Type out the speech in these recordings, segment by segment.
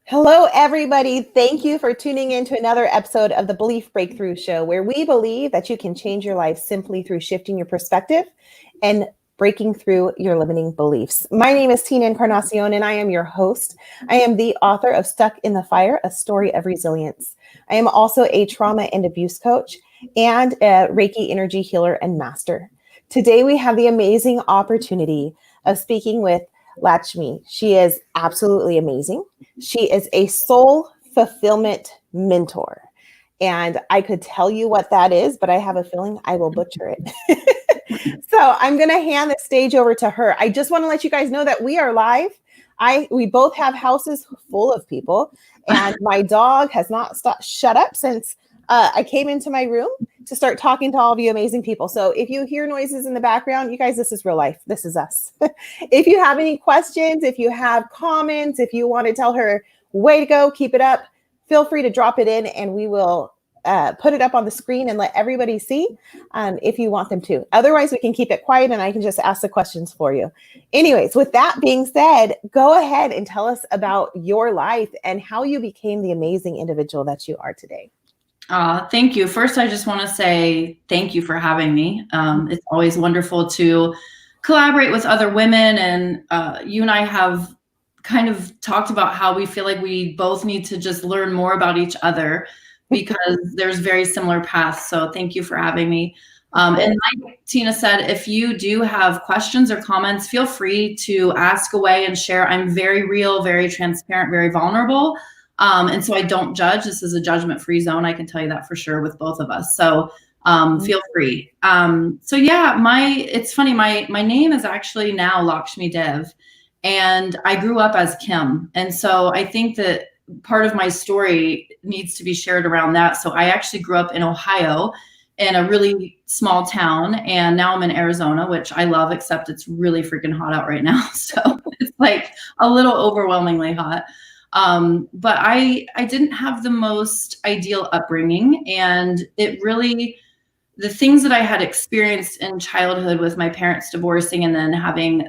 Hello, everybody. Thank you for tuning in to another episode of the Belief Breakthrough Show, where we believe that you can change your life simply through shifting your perspective and breaking through your limiting beliefs. My name is Tina Encarnacion, and I am your host. I am the author of Stuck in the Fire, A Story of Resilience. I am also a trauma and abuse coach and a Reiki energy healer and master. Today, we have the amazing opportunity of speaking with Lakshmi. She is absolutely amazing. She is a soul fulfillment mentor. And I could tell you what that is, but I have a feeling I will butcher it. So I'm going to hand the stage over to her. I just want to let you guys know that we are live. We both have houses full of people, and my dog has not shut up since I came into my room to start talking to all of you amazing people. So if you hear noises in the background, you guys, this is real life. This is us. If you have any questions, if you have comments, if you want to tell her, way to go, keep it up, feel free to drop it in and we will put it up on the screen and let everybody see if you want them to. Otherwise, we can keep it quiet and I can just ask the questions for you. Anyways, with that being said, go ahead and tell us about your life and how you became the amazing individual that you are today. Thank you. First, I just want to say thank you for having me. It's always wonderful to collaborate with other women. And you and I have kind of talked about how we feel like we both need to just learn more about each other because there's very similar paths. So thank you for having me. And like Tina said, if you do have questions or comments, feel free to ask away and share. I'm very real, very transparent, very vulnerable. And so I don't judge. This is a judgment-free zone. I can tell you that for sure with both of us. So feel free. So yeah, it's funny. My name is actually now Lakshmi Dev, and I grew up as Kim. And so I think that part of my story needs to be shared around that. So I actually grew up in Ohio in a really small town, and now I'm in Arizona, which I love, except it's really freaking hot out right now. So it's like a little overwhelmingly hot. But I didn't have the most ideal upbringing, and the things that I had experienced in childhood with my parents divorcing and then having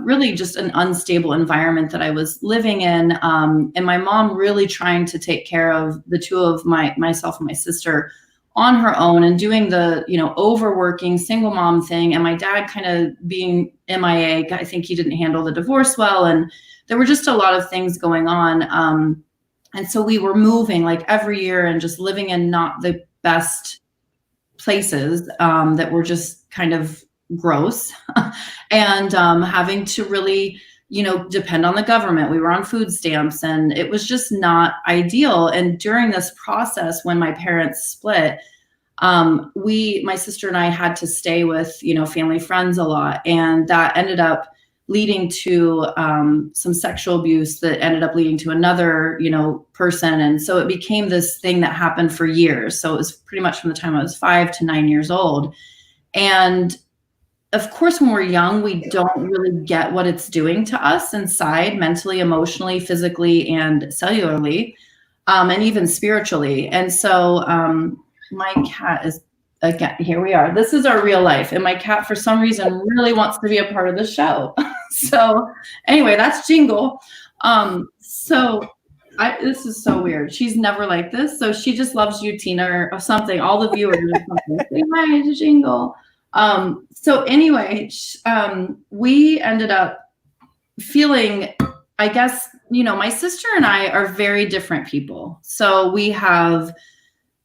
really just an unstable environment that I was living in, and my mom really trying to take care of the two of myself and my sister on her own and doing the, overworking single mom thing. And my dad kind of being MIA. I think he didn't handle the divorce well. And there were just a lot of things going on. And so we were moving like every year and just living in not the best places that were just kind of gross and having to really, depend on the government. We were on food stamps and it was just not ideal. And during this process, when my parents split, my sister and I had to stay with, family friends a lot. And that ended up leading to some sexual abuse that ended up leading to another, person. And so it became this thing that happened for years. So it was pretty much from the time I was 5 to 9 years old. And of course, when we're young, we don't really get what it's doing to us inside, mentally, emotionally, physically, and cellularly, and even spiritually. And so my cat is, again, here we are. This is our real life. And my cat, for some reason, really wants to be a part of the show. So anyway, that's Jingle. This is so weird. She's never like this. So she just loves you, Tina, or something. All the viewers or something. Say hi to Jingle. So anyway, we ended up feeling, I guess, my sister and I are very different people. So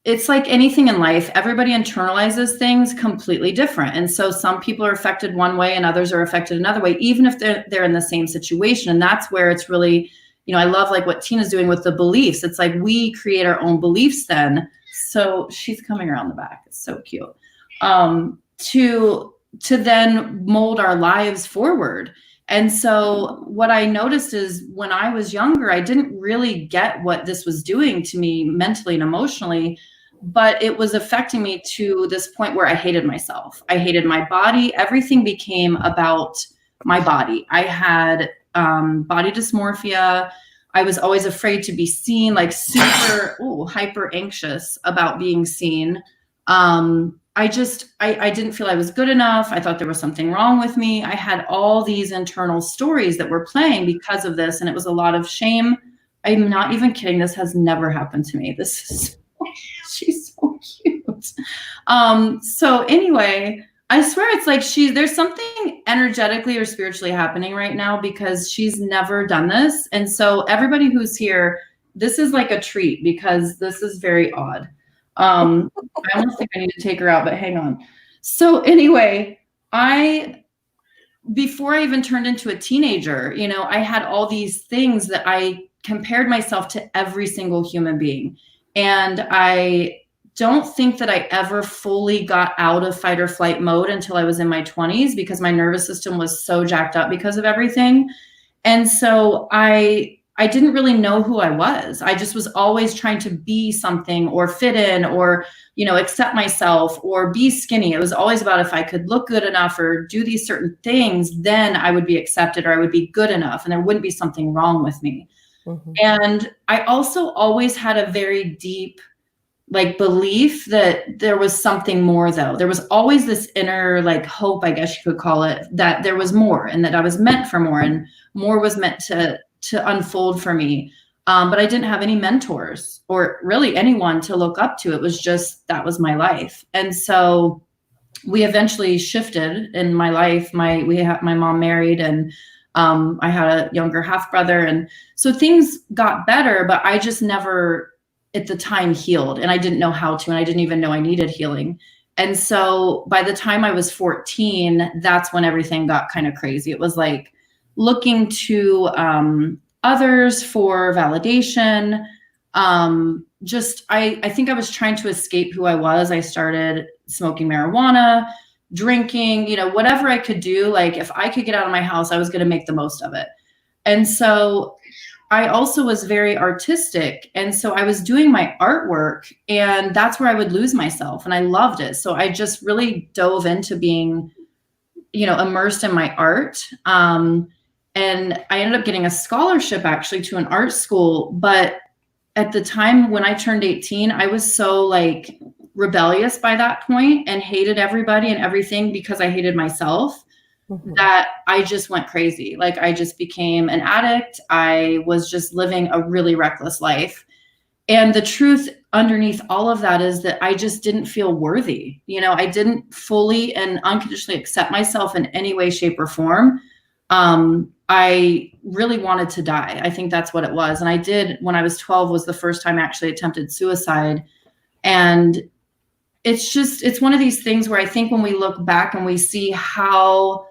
it's like anything in life, everybody internalizes things completely different. And so some people are affected one way and others are affected another way, even if they're in the same situation. And that's where it's really, I love like what Tina's doing with the beliefs. It's like we create our own beliefs then. So she's coming around the back. It's so cute. To then mold our lives forward. And so what I noticed is when I was younger, I didn't really get what this was doing to me mentally and emotionally, but it was affecting me to this point where I hated myself. I hated my body. Everything became about my body. I had body dysmorphia. I was always afraid to be seen, like super hyper anxious about being seen. I didn't feel I was good enough. I thought there was something wrong with me. I had all these internal stories that were playing because of this. And it was a lot of shame, I'm not even kidding. This has never happened to me. This is, she's so cute. So anyway, I swear it's like there's something energetically or spiritually happening right now because she's never done this. And so everybody who's here, this is like a treat because this is very odd. I almost think I need to take her out, but hang on. So anyway, before I even turned into a teenager, you know, I had all these things that I compared myself to every single human being. And I don't think that I ever fully got out of fight or flight mode until I was in my 20s because my nervous system was so jacked up because of everything. And so I didn't really know who I was. I just was always trying to be something or fit in or, you know, accept myself or be skinny. It was always about if I could look good enough or do these certain things, then I would be accepted or I would be good enough and there wouldn't be something wrong with me. Mm-hmm. And I also always had a very deep like belief that there was something more though. There was always this inner like hope, I guess you could call it, that there was more and that I was meant for more and more was meant to unfold for me. But I didn't have any mentors or really anyone to look up to. It was just, that was my life. And so we eventually shifted in my life. My mom married and I had a younger half brother. And so things got better, but I just never at the time healed and I didn't know how to, and I didn't even know I needed healing. And so by the time I was 14, that's when everything got kind of crazy. It was like looking to others for validation. I think I was trying to escape who I was. I started smoking marijuana, drinking, you know, whatever I could do. Like if I could get out of my house, I was going to make the most of it. And so I also was very artistic. And so I was doing my artwork and that's where I would lose myself. And I loved it. So I just really dove into being, you know, immersed in my art. And I ended up getting a scholarship actually to an art school. But at the time when I turned 18, I was so like rebellious by that point and hated everybody and everything because I hated myself. Mm-hmm. That I just went crazy. Like I just became an addict. I was just living a really reckless life. And the truth underneath all of that is that I just didn't feel worthy. You know, I didn't fully and unconditionally accept myself in any way, shape, or form. I really wanted to die. I think that's what it was. And I did, when I was 12, was the first time I actually attempted suicide. And it's one of these things where I think when we look back and we see how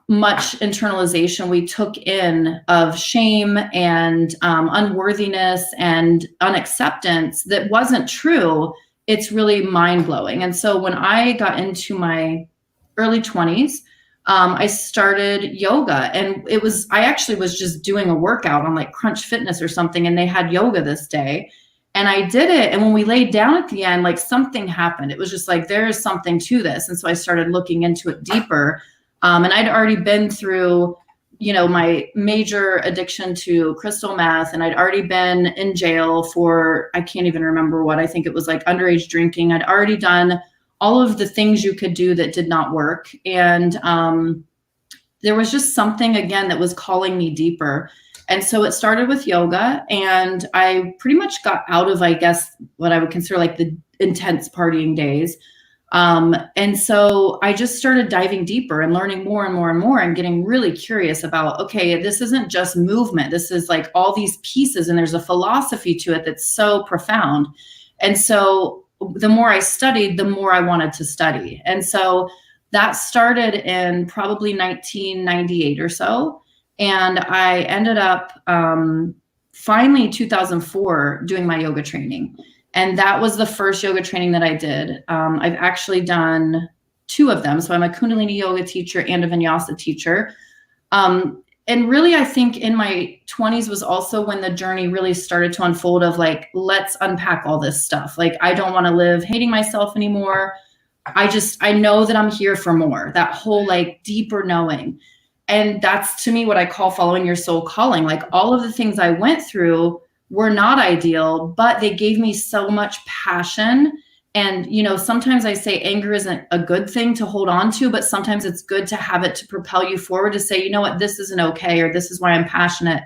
much internalization we took in of shame and unworthiness and unacceptance that wasn't true, it's really mind-blowing. And so when I got into my early 20s, I started yoga, and I actually was just doing a workout on like Crunch Fitness or something, and they had yoga this day. And I did it. And when we laid down at the end, like something happened. It was just like, there is something to this. And so I started looking into it deeper. And I'd already been through, you know, my major addiction to crystal meth. And I'd already been in jail for, I can't even remember what, I think it was like underage drinking. I'd already done all of the things you could do that did not work. And there was just something, again, that was calling me deeper. And so it started with yoga, and I pretty much got out of, I guess, what I would consider like the intense partying days. And so I just started diving deeper and learning more and more and more and getting really curious about, okay, this isn't just movement. This is like all these pieces, and there's a philosophy to it that's so profound. And so the more I studied, the more I wanted to study. And so that started in probably 1998 or so. And I ended up finally 2004 doing my yoga training. And that was the first yoga training that I did. I've actually done 2 of them. So I'm a Kundalini yoga teacher and a Vinyasa teacher. And really, I think in my 20s was also when the journey really started to unfold of like, let's unpack all this stuff. Like, I don't want to live hating myself anymore. I know that I'm here for more, that whole like deeper knowing. And that's to me what I call following your soul calling. Like all of the things I went through were not ideal, but they gave me so much passion. And, you know, sometimes I say anger isn't a good thing to hold on to, but sometimes it's good to have it to propel you forward to say, you know what, this isn't okay, or this is why I'm passionate.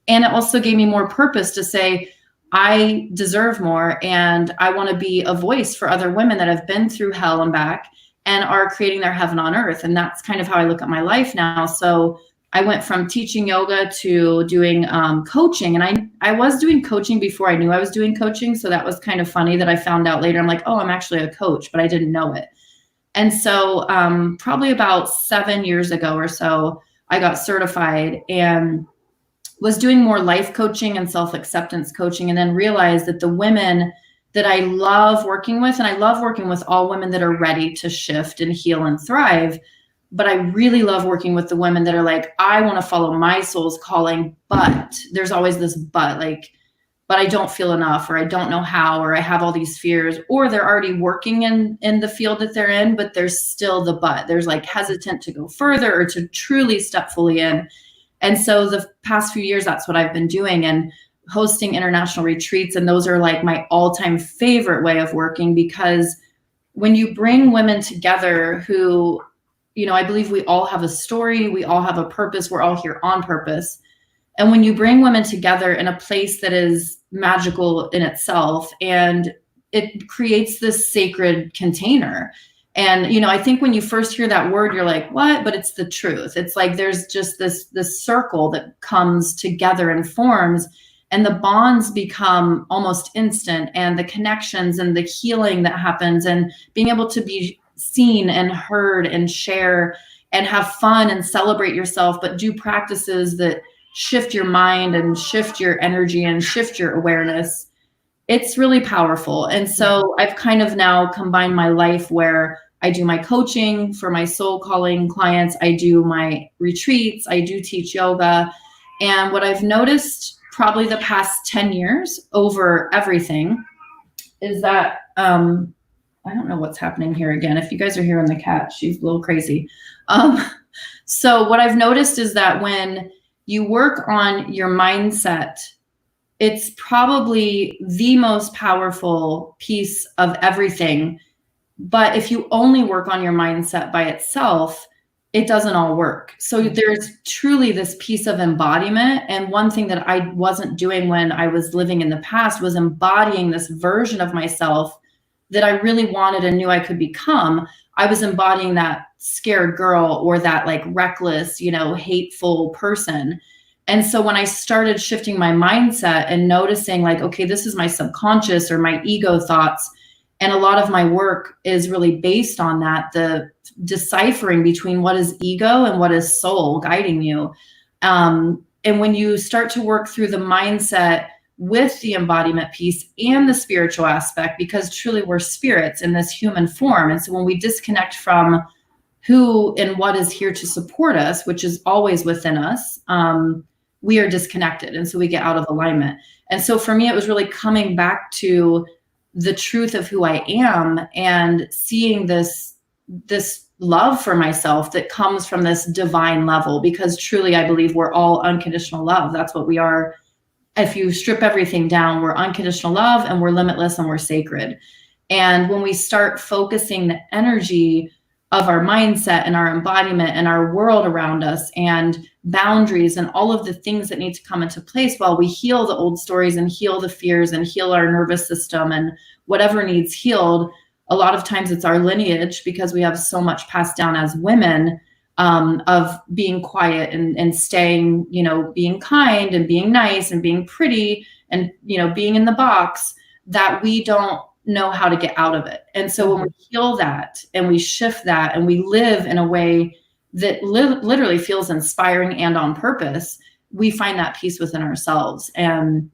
And it also gave me more purpose to say, I deserve more, and I want to be a voice for other women that have been through hell and back and are creating their heaven on earth. And that's kind of how I look at my life now. So I went from teaching yoga to doing coaching. And I was doing coaching before I knew I was doing coaching. So that was kind of funny that I found out later. I'm like, oh, I'm actually a coach, but I didn't know it. And so probably about 7 years ago or so, I got certified and was doing more life coaching and self-acceptance coaching, and then realized that the women that I love working with, and I love working with all women that are ready to shift and heal and thrive, but I really love working with the women that are like, I want to follow my soul's calling, but there's always this but, like, but I don't feel enough, or I don't know how, or I have all these fears, or they're already working in the field that they're in, but there's still the but. There's like hesitant to go further or to truly step fully in. And so the past few years, that's what I've been doing, and hosting international retreats. And those are like my all-time favorite way of working, because when you bring women together who, you know, I believe we all have a story, we all have a purpose, we're all here on purpose. And when you bring women together in a place that is magical in itself, and it creates this sacred container. And, you know, I think when you first hear that word, you're like, what? But it's the truth. It's like there's just this circle that comes together and forms, and the bonds become almost instant, and the connections and the healing that happens, and being able to be seen and heard and share and have fun and celebrate yourself, but do practices that shift your mind and shift your energy and shift your awareness. It's really powerful. And so I've kind of now combined my life where I do my coaching for my soul calling clients. I do my retreats. I do teach yoga. And what I've noticed probably the past 10 years over everything is that, I don't know what's happening here again. If you guys are hearing the cat, she's a little crazy. So what I've noticed is that when you work on your mindset, it's probably the most powerful piece of everything. But if you only work on your mindset by itself, it doesn't all work. So there's truly this piece of embodiment. And one thing that I wasn't doing when I was living in the past was embodying this version of myself that I really wanted and knew I could become. I was embodying that scared girl, or that like reckless, you know, hateful person. And so when I started shifting my mindset and noticing like, okay, this is my subconscious or my ego thoughts. And a lot of my work is really based on that, the deciphering between what is ego and what is soul guiding you. And when you start to work through the mindset with the embodiment piece and the spiritual aspect, because truly we're spirits in this human form. And so when we disconnect from who and what is here to support us, which is always within us, we are disconnected. And so we get out of alignment. And so for me, it was really coming back to the truth of who I am and seeing this love for myself that comes from this divine level, because truly I believe we're all unconditional love. That's what we are. If you strip everything down, we're unconditional love, and we're limitless, and we're sacred. And when we start focusing the energy of our mindset and our embodiment and our world around us and boundaries and all of the things that need to come into place while we heal the old stories and heal the fears and heal our nervous system and whatever needs healed, a lot of times it's our lineage, because we have so much passed down as women, of being quiet and staying, you know, being kind and being nice and being pretty and, you know, being in the box, that we don't know how to get out of it. And so when we heal that and we shift that and we live in a way that literally feels inspiring and on purpose, we find that peace within ourselves. And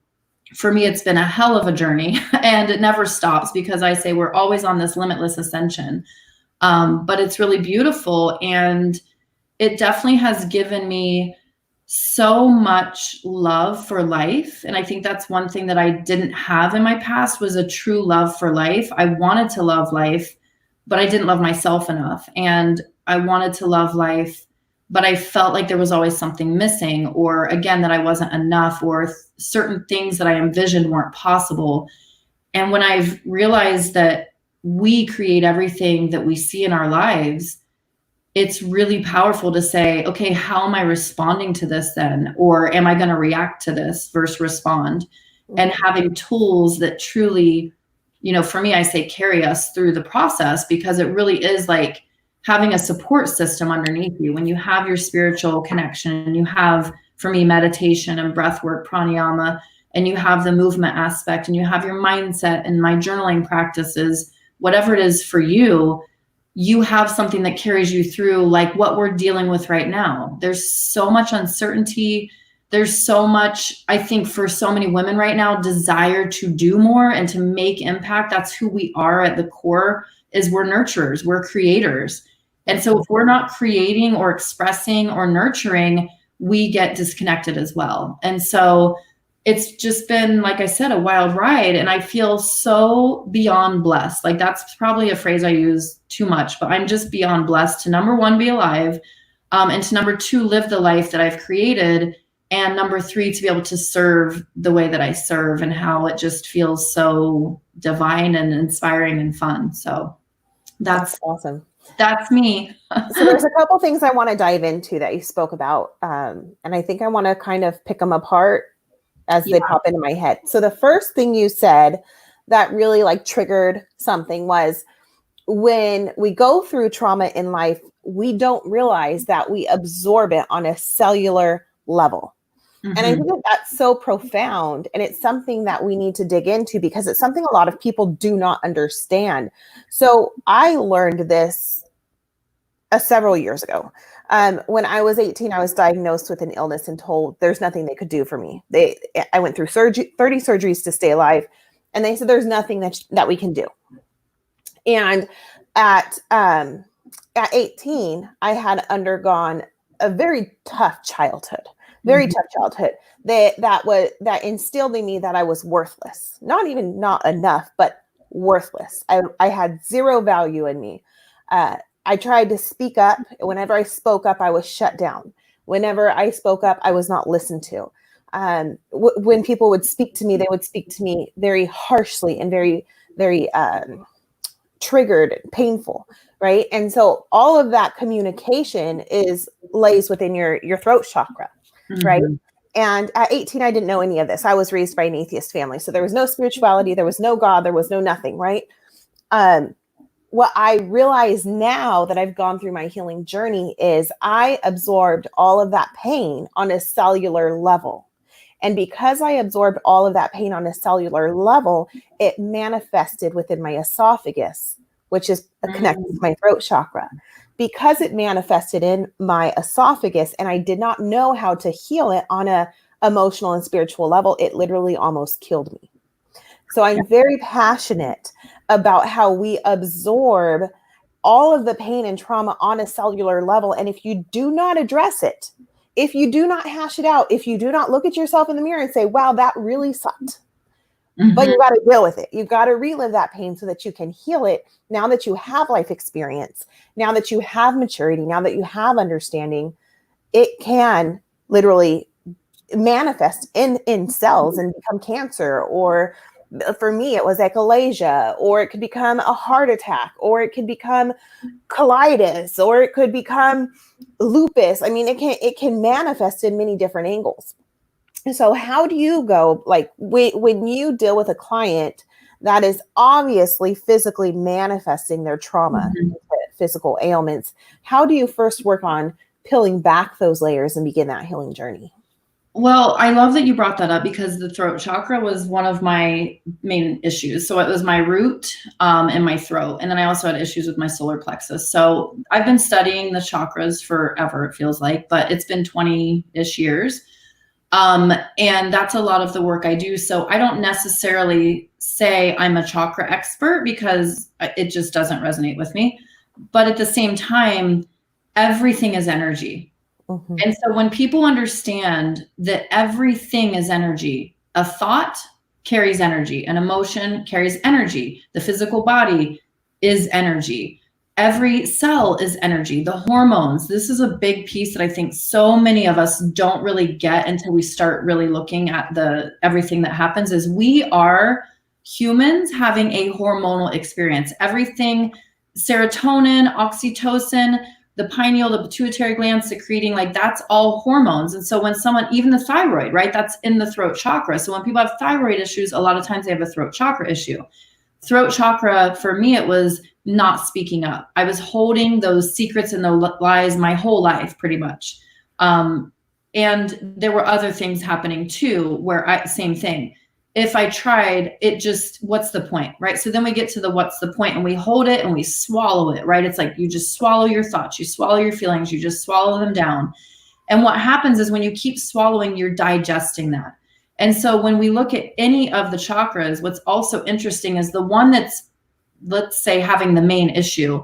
for me, it's been a hell of a journey, and it never stops, because I say we're always on this limitless ascension. But it's really beautiful, and it definitely has given me so much love for life. And I think that's one thing that I didn't have in my past, was a true love for life. I wanted to love life, but I didn't love myself enough. And I wanted to love life, but I felt like there was always something missing, or again, that I wasn't enough, or certain things that I envisioned weren't possible. And when I've realized that we create everything that we see in our lives, it's really powerful to say, okay, how am I responding to this then? Or am I going to react to this versus respond? And having tools that truly, for me, I say carry us through the process, because it really is like having a support system underneath you. When you have your spiritual connection, and you have, for me, meditation and breath work, pranayama, and you have the movement aspect, and you have your mindset and my journaling practices, whatever it is for you, you have something that carries you through, like what we're dealing with right now. There's so much uncertainty. There's so much, I think, for so many women right now, desire to do more and to make impact. That's who we are at the core, is we're nurturers, we're creators. And so if we're not creating or expressing or nurturing, we get disconnected as well. And so it's just been, like I said, a wild ride. And I feel so beyond blessed. Like, that's probably a phrase I use too much, but I'm just beyond blessed to, number one, be alive. And to number two, live the life that I've created. And number three, to be able to serve the way that I serve, and how it just feels so divine and inspiring and fun. So that's awesome. That's me. So there's a couple things I want to dive into that you spoke about. And I think I want to kind of pick them apart as they pop into my head. So the first thing you said that really like triggered something was, when we go through trauma in life, we don't realize that we absorb it on a cellular level. And I think that that's so profound, and it's something that we need to dig into, because it's something a lot of people do not understand. So I learned this several years ago. When I was 18, I was diagnosed with an illness and told there's nothing they could do for me. I went through 30 surgeries to stay alive, and they said there's nothing that we can do. And at 18, I had undergone a very tough childhood. Tough childhood that instilled in me that I was worthless. Not enough, but worthless. I had zero value in me. I tried to speak up. Whenever I spoke up, I was shut down. Whenever I spoke up, I was not listened to. When people would speak to me, they would speak to me very harshly and very, very triggered, painful, right? And so all of that communication lays within your throat chakra. Right. And at 18, I didn't know any of this. I was raised by an atheist family. So there was no spirituality. There was no God. There was no nothing. Right. What I realize now that I've gone through my healing journey is I absorbed all of that pain on a cellular level. And because I absorbed all of that pain on a cellular level, it manifested within my esophagus, which is connected to my throat chakra. Because it manifested in my esophagus and I did not know how to heal it on a emotional and spiritual level, it literally almost killed me. So I'm very passionate about how we absorb all of the pain and trauma on a cellular level. And if you do not address it, if you do not hash it out, if you do not look at yourself in the mirror and say, wow, that really sucked. But you got to deal with it. You got to relive that pain so that you can heal it. Now that you have life experience, now that you have maturity, now that you have understanding, it can literally manifest in cells and become cancer. Or for me, it was achalasia, or it could become a heart attack, or it could become colitis, or it could become lupus. I mean, it can manifest in many different angles. So how do you go, like when you deal with a client that is obviously physically manifesting their trauma, physical ailments, how do you first work on peeling back those layers and begin that healing journey? Well, I love that you brought that up, because the throat chakra was one of my main issues. So it was my root and my throat. And then I also had issues with my solar plexus. So I've been studying the chakras forever, it feels like, but it's been 20-ish years. And that's a lot of the work I do. So I don't necessarily say I'm a chakra expert, because it just doesn't resonate with me. But at the same time, everything is energy. And so when people understand that everything is energy, a thought carries energy, an emotion carries energy, the physical body is energy. Every cell is energy, the hormones. This is a big piece that I think so many of us don't really get until we start really looking at everything that happens. Is we are humans having a hormonal experience. Everything, serotonin, oxytocin, the pineal, the pituitary gland secreting, like that's all hormones. And so when someone, even the thyroid, right, that's in the throat chakra. So when people have thyroid issues, a lot of times they have a throat chakra issue. Throat chakra, for me, it was not speaking up. I was holding those secrets and the lies my whole life, pretty much. And there were other things happening too, where same thing. If I tried, it just, what's the point, right? So then we get to the what's the point, and we hold it and we swallow it, right? It's like you just swallow your thoughts, you swallow your feelings, you just swallow them down. And what happens is when you keep swallowing, you're digesting that. And so when we look at any of the chakras, what's also interesting is the one that's, let's say, having the main issue,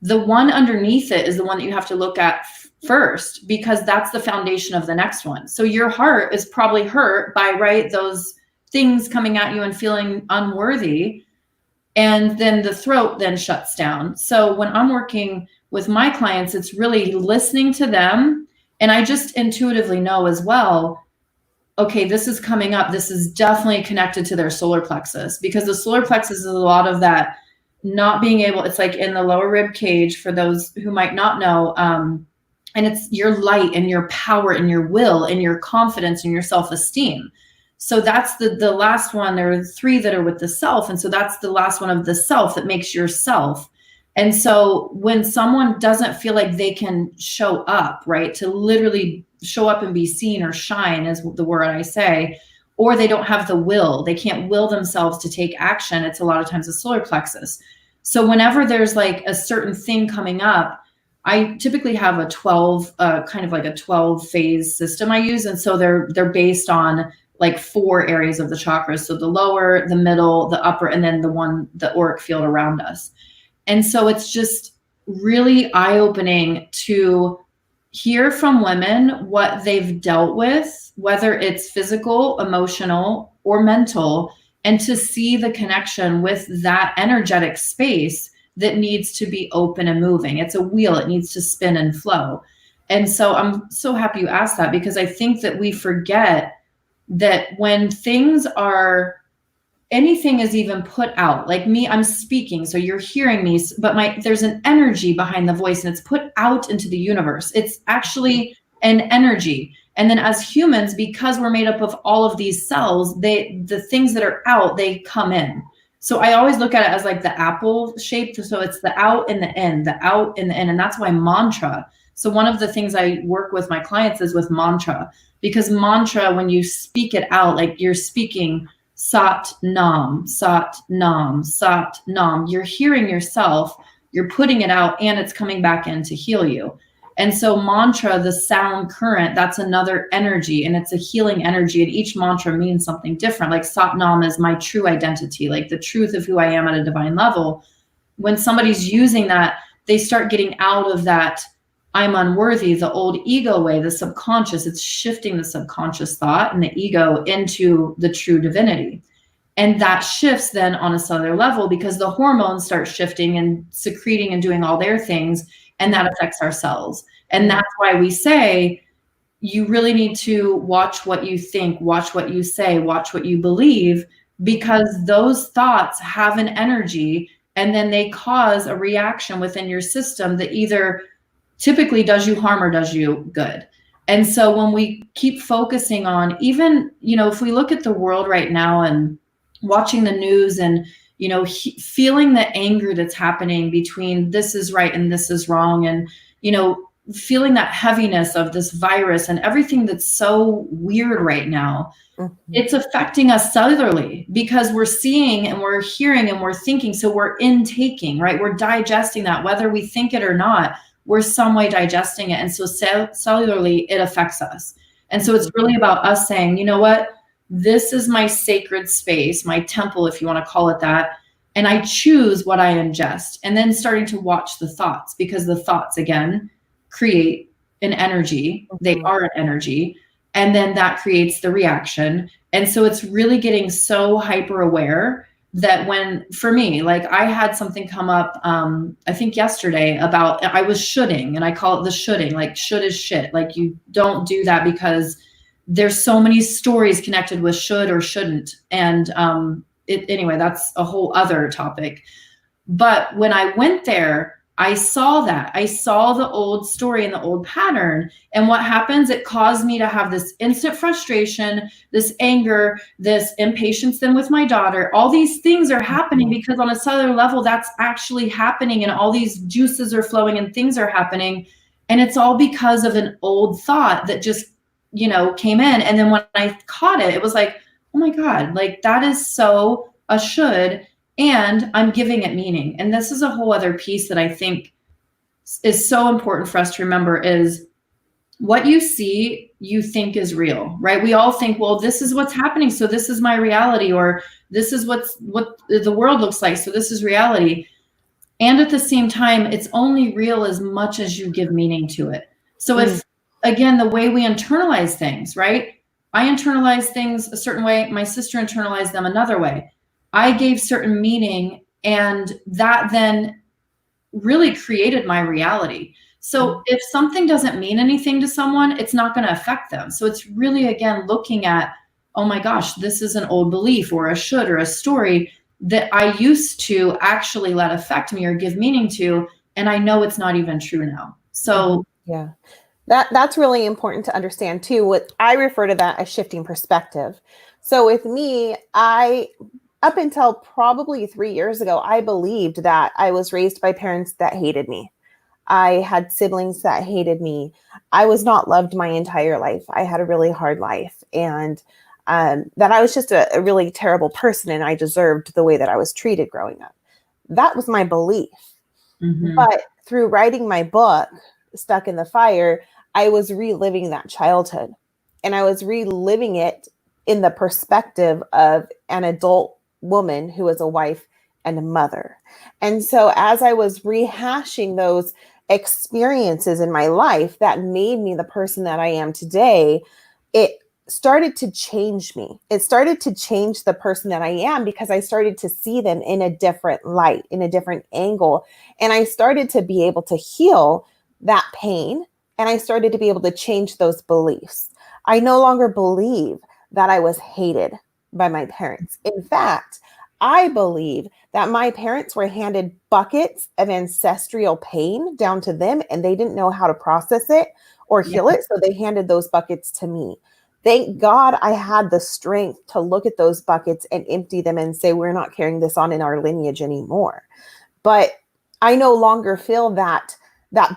the one underneath it is the one that you have to look at first, because that's the foundation of the next one. So your heart is probably hurt by, right, those things coming at you and feeling unworthy. And then the throat then shuts down. So when I'm working with my clients, it's really listening to them. And I just intuitively know as well, okay, this is coming up. This is definitely connected to their solar plexus, because the solar plexus is a lot of that not being able, it's like in the lower rib cage for those who might not know. And it's your light and your power and your will and your confidence and your self-esteem. So that's the last one. There are three that are with the self. And so that's the last one of the self that makes yourself. And so when someone doesn't feel like they can show up, right, to literally show up and be seen or shine is the word I say, or they don't have the will, they can't will themselves to take action. It's a lot of times the solar plexus. So whenever there's like a certain thing coming up, I typically have a 12, kind of like a 12 phase system I use. And so they're based on like 4 areas of the chakras. So the lower, the middle, the upper, and then the auric field around us. And so it's just really eye-opening to hear from women what they've dealt with, whether it's physical, emotional, or mental, and to see the connection with that energetic space that needs to be open and moving. It's a wheel, it needs to spin and flow. And so I'm so happy you asked that, because I think that we forget that when things are, anything is even put out, like me, I'm speaking, so you're hearing me, but there's an energy behind the voice and it's put out into the universe. It's actually an energy. And then as humans, because we're made up of all of these cells, the things that are out, they come in. So I always look at it as like the apple shape. So it's the out and the in, the out and the in. And that's why mantra. So one of the things I work with my clients is with mantra, because mantra, when you speak it out, like you're speaking Sat Nam, Sat Nam, Sat Nam. You're hearing yourself, you're putting it out, and it's coming back in to heal you. And so mantra, the sound current, that's another energy, and it's a healing energy. And each mantra means something different. Like Sat Nam is my true identity, like the truth of who I am at a divine level. When somebody's using that, they start getting out of that I'm unworthy, the old ego way, the subconscious. It's shifting the subconscious thought and the ego into the true divinity. And that shifts then on a cellular level, because the hormones start shifting and secreting and doing all their things, and that affects our cells. And that's why we say you really need to watch what you think, watch what you say, watch what you believe, because those thoughts have an energy, and then they cause a reaction within your system that either typically does you harm or does you good. And so when we keep focusing on, even, if we look at the world right now and watching the news and, feeling the anger that's happening between this is right and this is wrong, and, feeling that heaviness of this virus and everything that's so weird right now, it's affecting us cellularly, because we're seeing and we're hearing and we're thinking. So we're intaking, right? We're digesting that, whether we think it or not. We're some way digesting it. And so cellularly, it affects us. And so it's really about us saying, you know what, this is my sacred space, my temple, if you want to call it that. And I choose what I ingest. And then starting to watch the thoughts, because the thoughts, again, create an energy. They are an energy. And then that creates the reaction. And so it's really getting so hyper aware that for me, like I had something come up, I think yesterday, about, I was shoulding, and I call it the shoulding, like should is shit. Like you don't do that, because there's so many stories connected with should or shouldn't. And anyway, that's a whole other topic. But when I went there, I saw that. I saw the old story and the old pattern. And what happens? It caused me to have this instant frustration, this anger, this impatience then with my daughter. All these things are happening because on a cellular level, that's actually happening. And all these juices are flowing and things are happening. And it's all because of an old thought that just, came in. And then when I caught it, it was like, oh my God, like that is so a should. And I'm giving it meaning. And this is a whole other piece that I think is so important for us to remember is what you see, you think is real, right? We all think, well, this is what's happening. So this is my reality, or this is what the world looks like. So this is reality. And at the same time, it's only real as much as you give meaning to it. So if, again, the way we internalize things, right? I internalize things a certain way. My sister internalized them another way. I gave certain meaning, and that then really created my reality. So if something doesn't mean anything to someone, it's not going to affect them. So it's really, again, looking at, oh my gosh, this is an old belief or a should or a story that I used to actually let affect me or give meaning to, and I know it's not even true now. So yeah, that's really important to understand too. What I refer to that as shifting perspective. So with me, up until probably 3 years ago, I believed that I was raised by parents that hated me. I had siblings that hated me. I was not loved my entire life. I had a really hard life, and that I was just a really terrible person, and I deserved the way that I was treated growing up. That was my belief. But through writing my book, Stuck in the Fire, I was reliving that childhood, and I was reliving it in the perspective of an adult woman who was a wife and a mother. And so as I was rehashing those experiences in my life that made me the person that I am today, it started to change me. It started to change the person that I am because I started to see them in a different light, in a different angle. And I started to be able to heal that pain. And I started to be able to change those beliefs. I no longer believe that I was hated by my parents. In fact, I believe that my parents were handed buckets of ancestral pain down to them, and they didn't know how to process it or heal it. So they handed those buckets to me. Thank God I had the strength to look at those buckets and empty them and say, we're not carrying this on in our lineage anymore. But I no longer feel that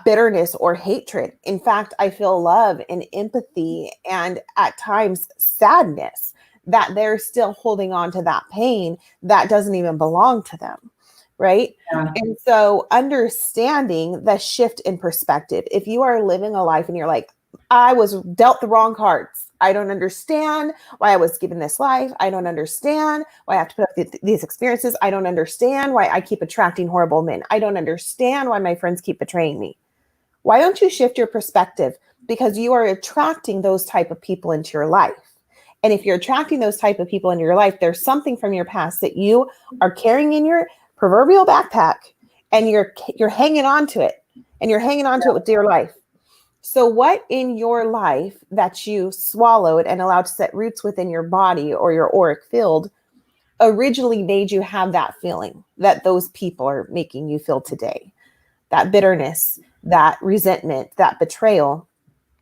bitterness or hatred. In fact, I feel love and empathy and at times sadness that they're still holding on to that pain that doesn't even belong to them, right? Yeah. And so understanding the shift in perspective, if you are living a life and you're like, I was dealt the wrong cards. I don't understand why I was given this life. I don't understand why I have to put up with these experiences. I don't understand why I keep attracting horrible men. I don't understand why my friends keep betraying me. Why don't you shift your perspective? Because you are attracting those type of people into your life. And if you're attracting those type of people into your life, there's something from your past that you are carrying in your proverbial backpack, and you're hanging on to it, and you're hanging on to it with dear life. So what in your life that you swallowed and allowed to set roots within your body or your auric field originally made you have that feeling that those people are making you feel today? That bitterness, that resentment, that betrayal,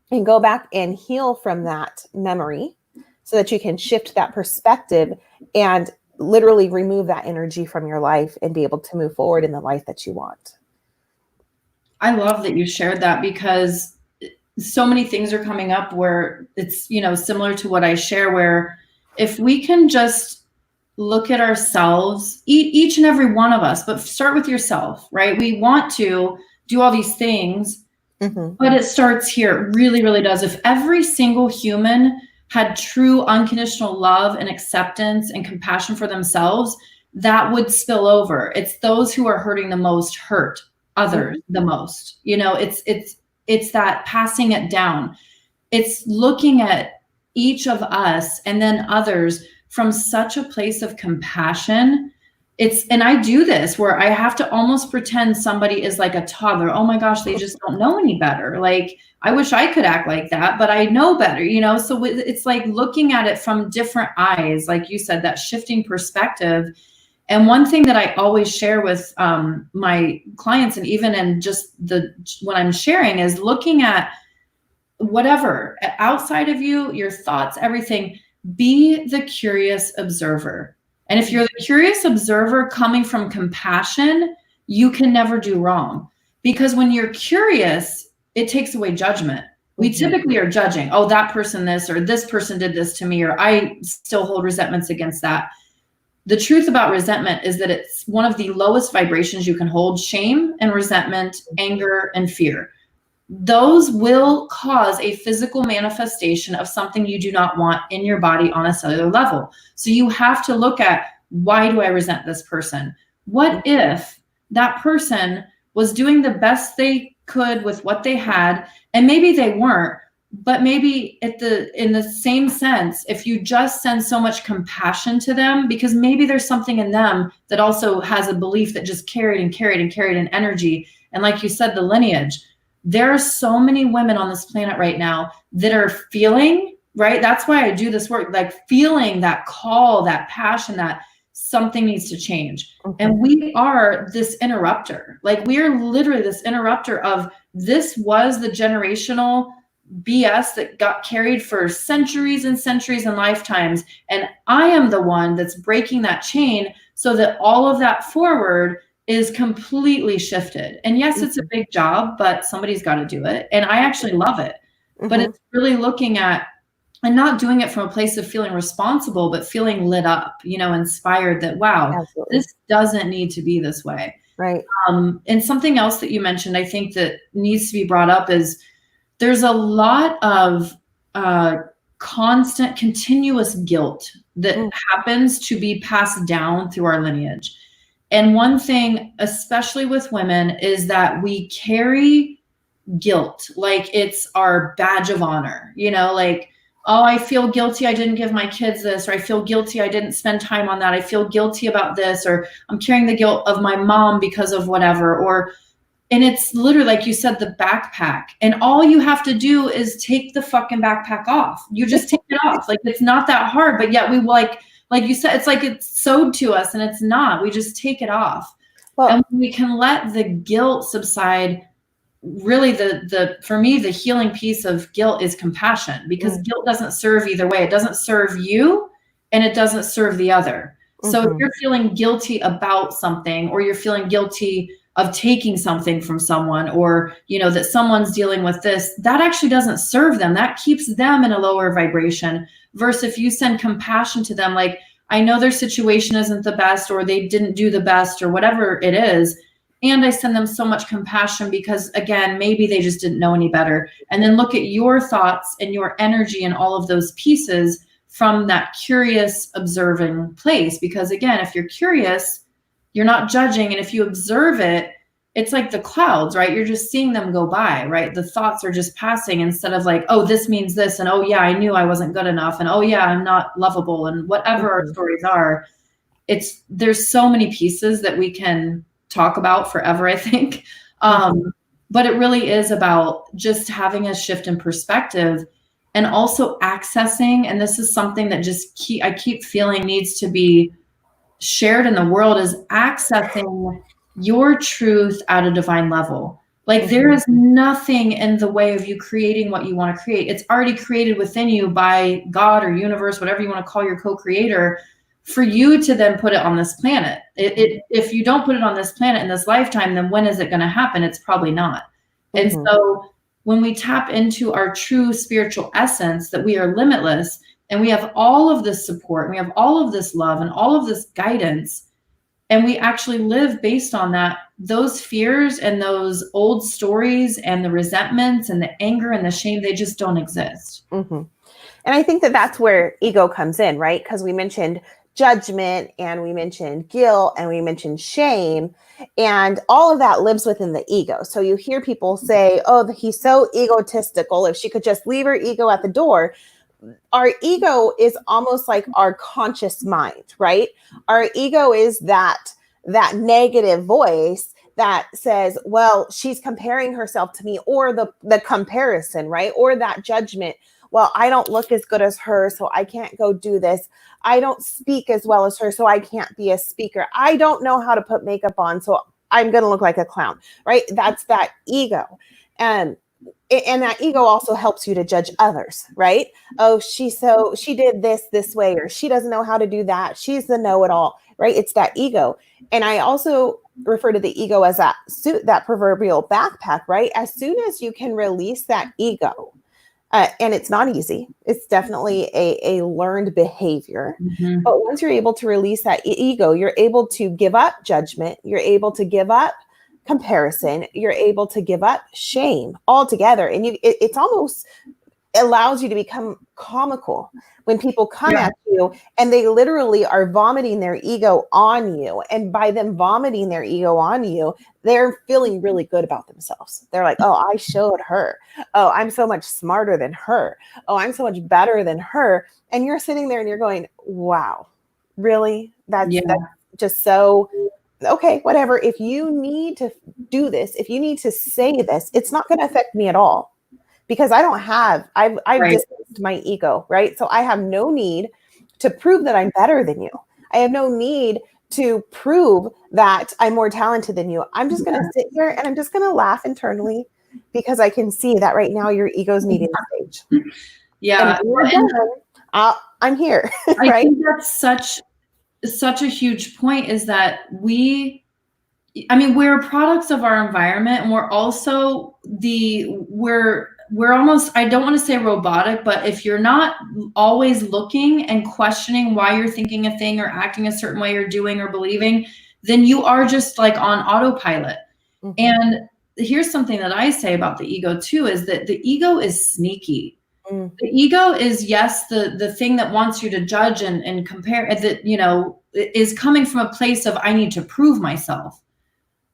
and go back and heal from that memory so that you can shift that perspective and literally remove that energy from your life and be able to move forward in the life that you want. I love that you shared that, because so many things are coming up where it's, similar to what I share, where if we can just look at ourselves, each and every one of us, but start with yourself, right? We want to do all these things, but it starts here. It really, really does. If every single human had true unconditional love and acceptance and compassion for themselves, that would spill over. It's those who are hurting the most hurt others the most. It's that passing it down. It's looking at each of us and then others from such a place of compassion. And I do this where I have to almost pretend somebody is like a toddler. Oh my gosh, they just don't know any better. Like, I wish I could act like that, but I know better, So it's like looking at it from different eyes, like you said, that shifting perspective. And one thing that I always share with my clients, and even in just when I'm sharing, is looking at whatever outside of you, your thoughts, everything, be the curious observer. And if you're the curious observer coming from compassion, you can never do wrong. Because when you're curious, it takes away judgment. We typically are judging, oh, that person this, or this person did this to me, or I still hold resentments against that. The truth about resentment is that it's one of the lowest vibrations you can hold: shame and resentment, anger and fear. Those will cause a physical manifestation of something you do not want in your body on a cellular level. So you have to look at, why do I resent this person? What if that person was doing the best they could with what they had, and maybe they weren't, but maybe in the same sense, if you just send so much compassion to them, because maybe there's something in them that also has a belief that just carried an energy. And like you said, the lineage. There are so many women on this planet right now that are feeling, right? That's why I do this work, like feeling that call, that passion, that something needs to change. And we are this interrupter. Like, we are literally this interrupter of, this was the generational BS that got carried for centuries and centuries and lifetimes. And I am the one that's breaking that chain so that all of that forward is completely shifted. And yes, it's a big job, but somebody's got to do it. And I actually love it. But it's really looking at, and not doing it from a place of feeling responsible, but feeling lit up, inspired that, wow, this doesn't need to be this way. Right. And something else that you mentioned, I think that needs to be brought up is, there's a lot of constant, continuous guilt that happens to be passed down through our lineage. And one thing, especially with women, is that we carry guilt like it's our badge of honor, like, oh, I feel guilty I didn't give my kids this, or I feel guilty I didn't spend time on that. I feel guilty about this, or I'm carrying the guilt of my mom because of whatever, and it's literally, like you said, the backpack. And all you have to do is take the fucking backpack off. You just take it off. Like, it's not that hard, but yet we like you said, it's like it's sewed to us, and it's not. We just take it off. Well, and we can let the guilt subside. Really, for me, the healing piece of guilt is compassion, because guilt doesn't serve either way. It doesn't serve you, and it doesn't serve the other. So if you're feeling guilty about something, or you're feeling guilty of taking something from someone, or, that someone's dealing with this, that actually doesn't serve them. That keeps them in a lower vibration. Versus if you send compassion to them, like, I know their situation isn't the best, or they didn't do the best, or whatever it is. And I send them so much compassion because, again, maybe they just didn't know any better. And then look at your thoughts and your energy and all of those pieces from that curious, observing place. Because, again, if you're curious, you're not judging. And if you observe it, it's like the clouds, right? You're just seeing them go by, right? The thoughts are just passing, instead of like, oh, this means this. And oh yeah, I knew I wasn't good enough. And oh yeah, I'm not lovable. And whatever our stories are, there's so many pieces that we can talk about forever, I think. But it really is about just having a shift in perspective, and also accessing, and this is something that I keep feeling needs to be shared in the world, is accessing your truth at a divine level. Like, there is nothing in the way of you creating what you want to create. It's already created within you by God or universe, whatever you want to call your co-creator, for you to then put it on this planet. If you don't put it on this planet in this lifetime, then when is it going to happen? It's probably not. And so when we tap into our true spiritual essence, that we are limitless, and we have all of this support, and we have all of this love and all of this guidance, and we actually live based on that, those fears and those old stories and the resentments and the anger and the shame, they just don't exist. And I think that that's where ego comes in, right? Because we mentioned judgment, and we mentioned guilt, and we mentioned shame, and all of that lives within the ego. So you hear people say, oh, he's so egotistical. If she could just leave her ego at the door. Our ego is almost like our conscious mind, right? Our ego is that negative voice that says, well, she's comparing herself to me, or the comparison, right? Or that judgment, well, I don't look as good as her, so I can't go do this. I don't speak as well as her, so I can't be a speaker. I don't know how to put makeup on, so I'm going to look like a clown, right? That's that ego. And that ego also helps you to judge others, right? Oh, she did this way, or she doesn't know how to do that. She's the know-it-all, right? It's that ego. And I also refer to the ego as that suit, that proverbial backpack, right? As soon as you can release that ego, and it's not easy. It's definitely a learned behavior. Mm-hmm. But once you're able to release that ego, you're able to give up judgment. You're able to give up comparison. You're able to give up shame altogether. And it's almost allows you to become comical when people come at you and they literally are vomiting their ego on you. And by them vomiting their ego on you, they're feeling really good about themselves. They're like, oh, I showed her. Oh, I'm so much smarter than her. Oh, I'm so much better than her. And you're sitting there and you're going, wow, really? That's just so, okay, whatever. If you need to do this, if you need to say this, it's not going to affect me at all. Because I've right. distanced my ego, right? So I have no need to prove that I'm better than you. I have no need to prove that I'm more talented than you. I'm just going to sit here and I'm just going to laugh internally because I can see that right now your ego's needing the stage. Yeah. And when you're done, I'm here. Right? I think that's such a huge point, is that we're products of our environment, and we're also we're almost, I don't want to say robotic, but if you're not always looking and questioning why you're thinking a thing or acting a certain way or doing or believing, then you are just like on autopilot. Mm-hmm. And here's something that I say about the ego too, is that the ego is sneaky. Mm. The ego is, yes, the thing that wants you to judge and compare, that, is coming from a place of, I need to prove myself.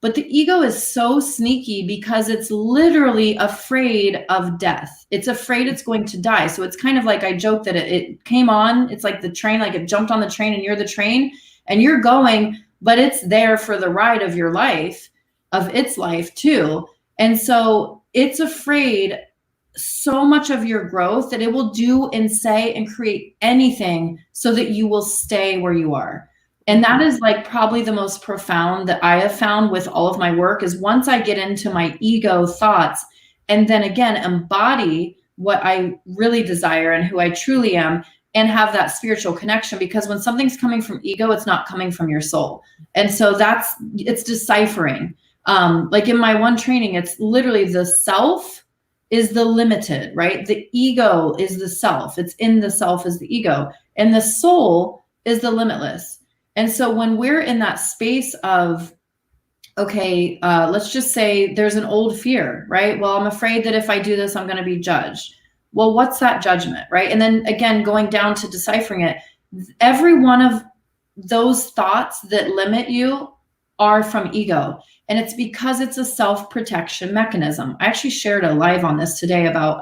But the ego is so sneaky because it's literally afraid of death. It's afraid it's going to die. So it's kind of like, I joke that it came on, it's like the train, like it jumped on the train and you're the train and you're going, but it's there for the ride of your life, of its life too. And so it's afraid so much of your growth that it will do and say and create anything so that you will stay where you are. And that is like probably the most profound that I have found with all of my work, is once I get into my ego thoughts and then again embody what I really desire and who I truly am, and have that spiritual connection. Because when something's coming from ego, it's not coming from your soul. And so it's deciphering. Like in my one training, it's literally the self is the limited, right? The ego is the self. It's in the self is the ego, and the soul is the limitless. And so when we're in that space of, okay, let's just say there's an old fear, right? Well, I'm afraid that if I do this, I'm going to be judged. Well, what's that judgment, right? And then again, going down to deciphering it, every one of those thoughts that limit you are from ego. And it's because it's a self-protection mechanism. I actually shared a live on this today about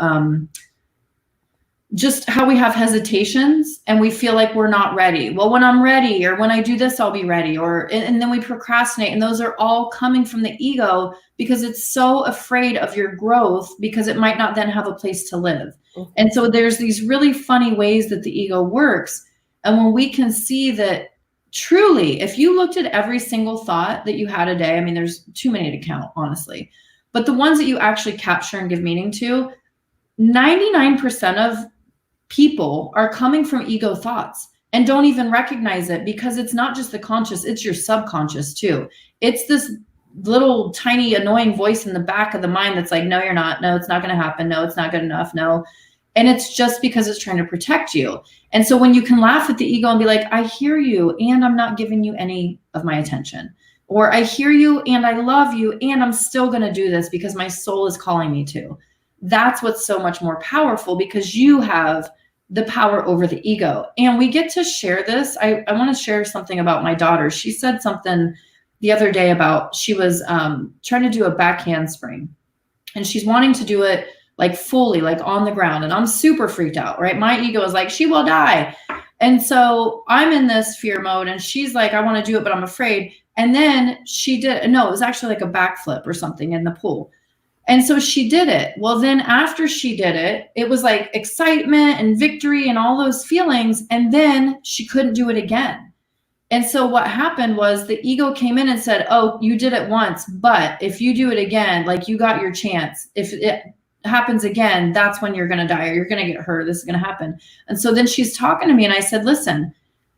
just how we have hesitations and we feel like we're not ready. Well, when I'm ready, or when I do this, I'll be ready. And then we procrastinate. And those are all coming from the ego because it's so afraid of your growth, because it might not then have a place to live. Mm-hmm. And so there's these really funny ways that the ego works. And when we can see that truly, if you looked at every single thought that you had a day, I mean, there's too many to count, honestly, but the ones that you actually capture and give meaning to, 99% of people are coming from ego thoughts and don't even recognize it, because it's not just the conscious, it's your subconscious too. It's this little tiny annoying voice in the back of the mind that's like, no, you're not. No, it's not going to happen. No, it's not good enough. No. And it's just because it's trying to protect you. And so when you can laugh at the ego and be like, I hear you and I'm not giving you any of my attention, or I hear you and I love you and I'm still going to do this because my soul is calling me to. That's what's so much more powerful, because you have the power over the ego. And we get to share this. I want to share something about my daughter. She said something the other day about, she was trying to do a back handspring, and she's wanting to do it like fully, like on the ground. And I'm super freaked out, right? My ego is like, she will die. And so I'm in this fear mode, and she's like, I want to do it, but I'm afraid. And then she did, no, it was actually like a backflip or something in the pool. And so she did it. Well, then after she did it, it was like excitement and victory and all those feelings. And then she couldn't do it again. And so what happened was the ego came in and said, oh, you did it once, but if you do it again, like you got your chance. If it happens again, that's when you're going to die or you're going to get hurt. This is going to happen. And so then she's talking to me and I said, listen,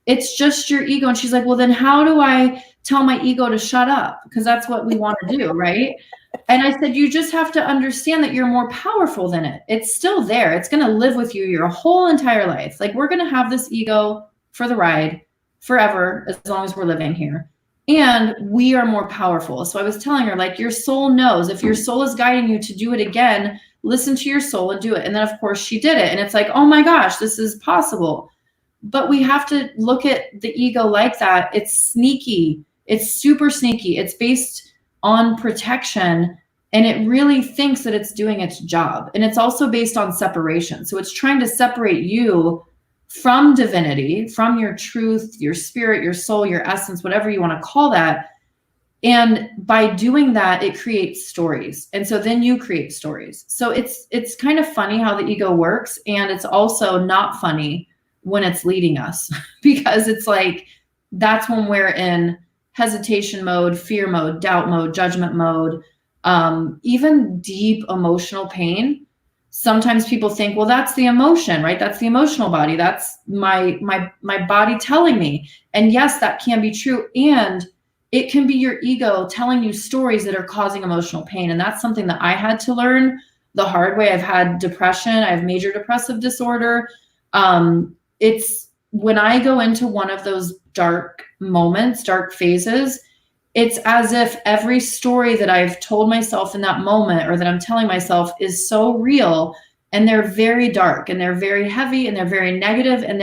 it's just your ego. And she's like, well, then how do I tell my ego to shut up? Because that's what we want to do, right? And I said, you just have to understand that you're more powerful than it. It's still there. It's going to live with you your whole entire life. Like we're going to have this ego for the ride forever, as long as we're living here. And we are more powerful. So I was telling her, like, your soul knows. If your soul is guiding you to do it again, listen to your soul and do it. And then of course she did it. And it's like, oh my gosh, this is possible. But we have to look at the ego like that. It's sneaky. It's super sneaky. It's based on protection, and it really thinks that it's doing its job. And it's also based on separation. So it's trying to separate you from divinity, from your truth, your spirit, your soul, your essence, whatever you want to call that. And by doing that, it creates stories. And so then you create stories. So it's kind of funny how the ego works. And it's also not funny when it's leading us because it's like, that's when we're in hesitation mode, fear mode, doubt mode, judgment mode, even deep emotional pain. Sometimes people think, well, that's the emotion, right? That's the emotional body. That's my body telling me. And yes, that can be true. And it can be your ego telling you stories that are causing emotional pain. And that's something that I had to learn the hard way. I've had depression. I have major depressive disorder. It's when I go into one of those dark moments, dark phases, it's as if every story that I've told myself in that moment or that I'm telling myself is so real, and they're very dark and they're very heavy and they're very negative and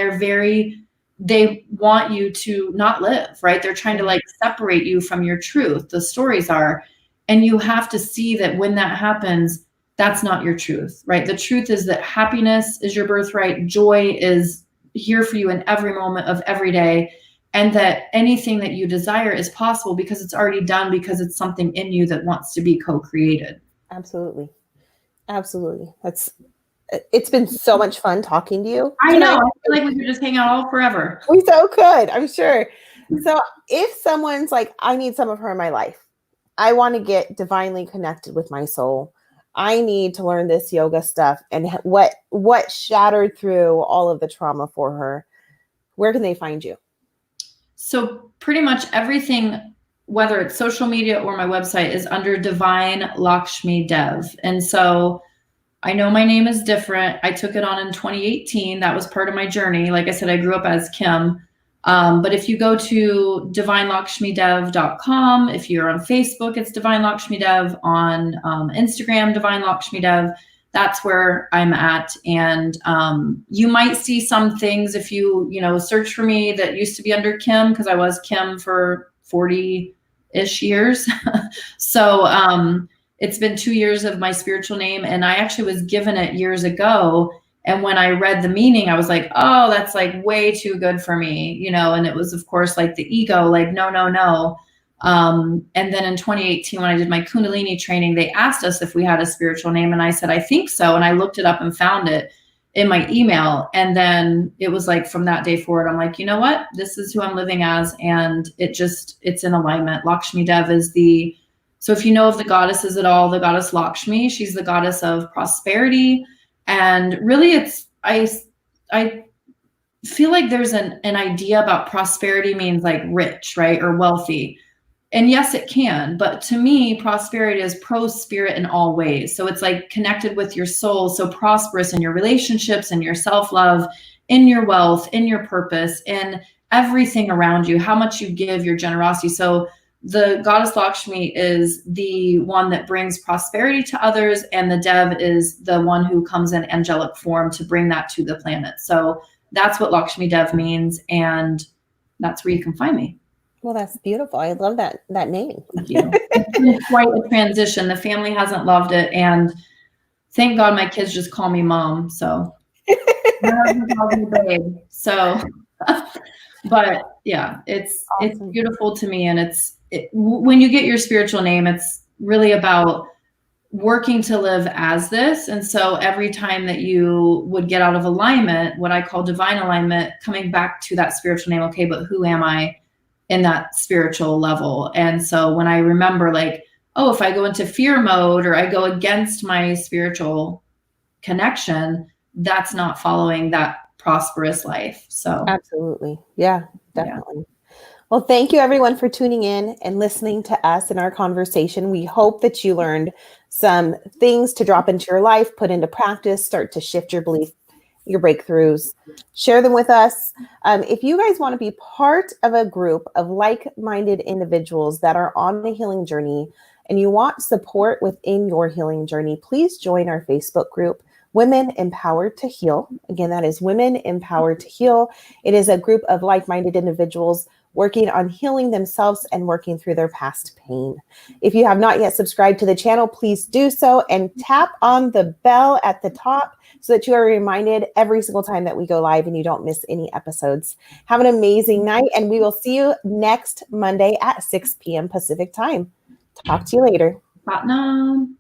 they want you to not live, right? They're trying to like separate you from your truth. The stories are, and you have to see that when that happens, that's not your truth, right? The truth is that happiness is your birthright. Joy is here for you in every moment of every day. And that anything that you desire is possible because it's already done, because it's something in you that wants to be co-created. Absolutely. Absolutely. It's been so much fun talking to you. I know. I feel like we could just hang out all forever. We so could, I'm sure. So if someone's like, I need some of her in my life, I want to get divinely connected with my soul, I need to learn this yoga stuff, and what shattered through all of the trauma for her, where can they find you? So pretty much everything, whether it's social media or my website, is under Divine Lakshmi Dev. And so I know my name is different. I took it on in 2018. That was part of my journey. Like I said, I grew up as Kim. But if you go to divinelakshmidev.com, if you're on Facebook, it's Divine Lakshmi Dev. On Instagram, Divine Lakshmi Dev. That's where I'm at. And you might see some things if you search for me that used to be under Kim, because I was Kim for 40-ish years. So it's been 2 years of my spiritual name, and I actually was given it years ago. And when I read the meaning, I was like, oh, that's like way too good for me, and it was, of course, like the ego, like, no, no, no. And then in 2018, when I did my Kundalini training, they asked us if we had a spiritual name. And I said, I think so. And I looked it up and found it in my email. And then it was like, from that day forward, I'm like, you know what, this is who I'm living as. And it's in alignment. Lakshmi Dev is so if you know of the goddesses at all, the goddess Lakshmi, she's the goddess of prosperity. And really I feel like there's an idea about prosperity means like rich, right? Or wealthy. And yes, it can. But to me, prosperity is pro-spirit in all ways. So it's like connected with your soul. So prosperous in your relationships and your self-love, in your wealth, in your purpose, in everything around you, how much you give, your generosity. So the goddess Lakshmi is the one that brings prosperity to others, and the Dev is the one who comes in angelic form to bring that to the planet. So that's what Lakshmi Dev means, and that's where you can find me. Well, that's beautiful. I love that name. Thank you. It's been quite a transition. The family hasn't loved it, and thank God my kids just call me mom. So, so, but yeah, it's awesome. It's beautiful to me, and when you get your spiritual name, it's really about working to live as this. And so every time that you would get out of alignment, what I call divine alignment, coming back to that spiritual name, okay, but who am I in that spiritual level? And so when I remember like, oh, if I go into fear mode or I go against my spiritual connection, that's not following that prosperous life. So absolutely. Yeah, definitely. Well, thank you everyone for tuning in and listening to us in our conversation. We hope that you learned some things to drop into your life, put into practice, start to shift your belief, your breakthroughs. Share them with us. If you guys want to be part of a group of like-minded individuals that are on the healing journey and you want support within your healing journey, please join our Facebook group, Women Empowered to Heal. Again, that is Women Empowered to Heal. It is a group of like-minded individuals working on healing themselves and working through their past pain. If you have not yet subscribed to the channel, please do so and tap on the bell at the top so that you are reminded every single time that we go live and you don't miss any episodes. Have an amazing night, and we will see you next Monday at 6 p.m. Pacific time. Talk to you later. Patnam.